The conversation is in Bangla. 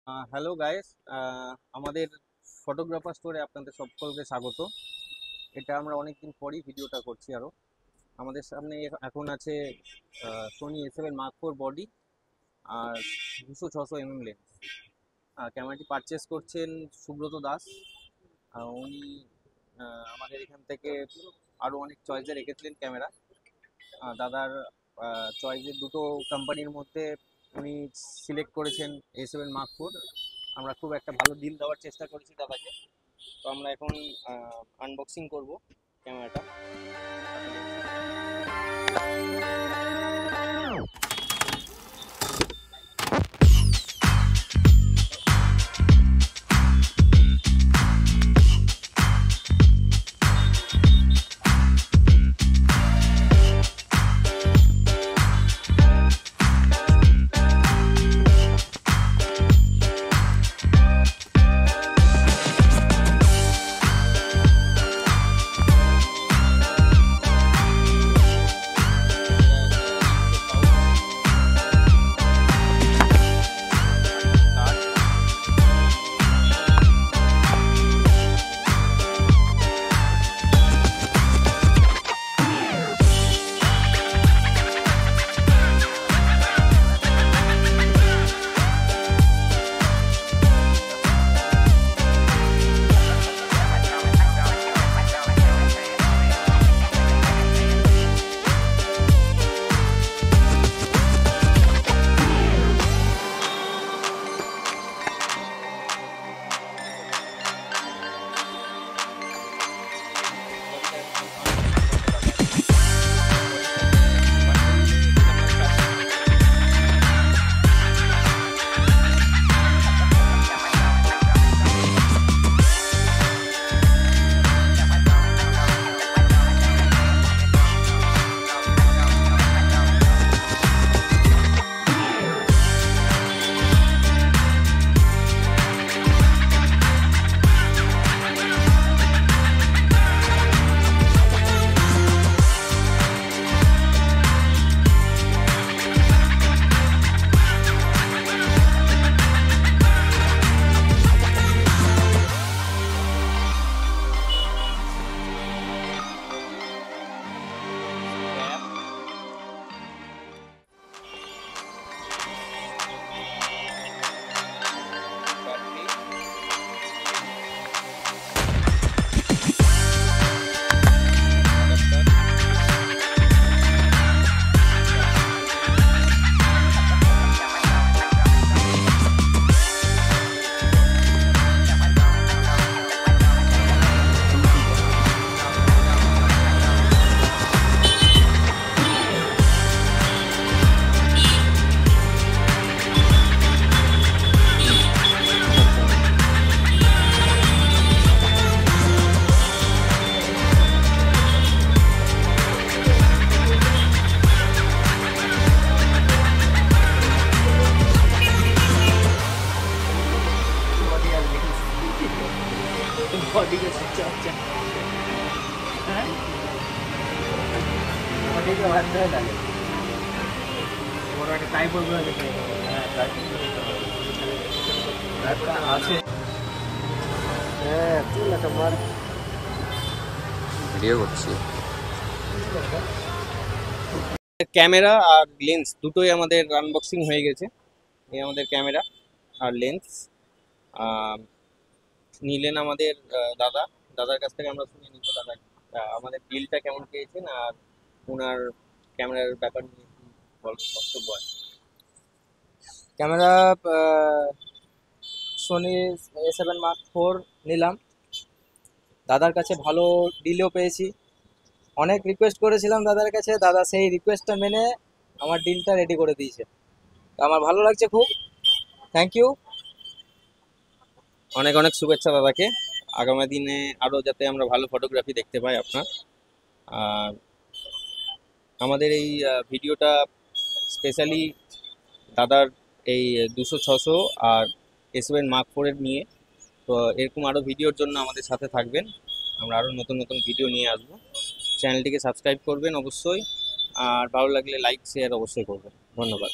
হ্যালো গাইস, আমাদের ফটোগ্রাফার স্টোরে আপনাদের সকলকে স্বাগত। এটা আমরা অনেকদিন পরই ভিডিওটা করছি। আরও আমাদের সামনে এখন আছে Sony A7 Mark IV body আর 200-600 mm লেন্স। ক্যামেরাটি পারচেস করছেন সুব্রত দাস। উনি আমাদের এখান থেকে আরও অনেক চয়েসে রেখেছিলেন ক্যামেরা। দাদার চয়েসের দুটো কোম্পানির মধ্যে উনি সিলেক্ট করেছেন A7 Mark IV। আমরা খুব একটা ভালো ডিল দেওয়ার চেষ্টা করেছি দাদাকে। তো আমরা এখন আনবক্সিং করব ক্যামেরাটা। बॉडी का सच्चा अच्छा बॉडी का बात है ना और टाइप हो गया है टाइप का আছে হ্যাঁ তুই না তোমার ভিডিও করছি। ক্যামেরা আর লেন্স দুটোই আমাদের আনবক্সিং হয়ে গেছে। এই আমাদের ক্যামেরা আর লেন্স নিলেন আমাদের দাদার কাছ থেকে আমরা শুনে নিব দাদা আমাদের বিলটা কেমন পেয়েছেন আর ওনার ক্যামেরার ব্যাপার নিয়ে বক্তব্য আছে। Camera Sony A7 Mark IV নিলাম। দাদার কাছে ভালো ডিলও পেয়েছি। অনেক রিকোয়েস্ট করেছিলাম দাদার কাছে, দাদা সেই রিকোয়েস্টটা মেনে আমার ডিলটা রেডি করে দিয়েছে। আমার ভালো লাগছে খুব। Thank you. অনেক অনেক শুভেচ্ছা দাদাকে। আগামী দিনে আরও যাতে আমরা ভালো ফটোগ্রাফি দেখতে পাই আপনার। আমাদের এই ভিডিওটা স্পেশালি দাদার এই 200-600 আর A7 Mark IV নিয়ে। তো এরকম আরও ভিডিওর জন্য আমাদের সাথে থাকবেন। আমরা আরও নতুন নতুন ভিডিও নিয়ে আসবো। চ্যানেলটিকে সাবস্ক্রাইব করবেন অবশ্যই, আর ভালো লাগলে লাইক শেয়ার অবশ্যই করবেন। ধন্যবাদ।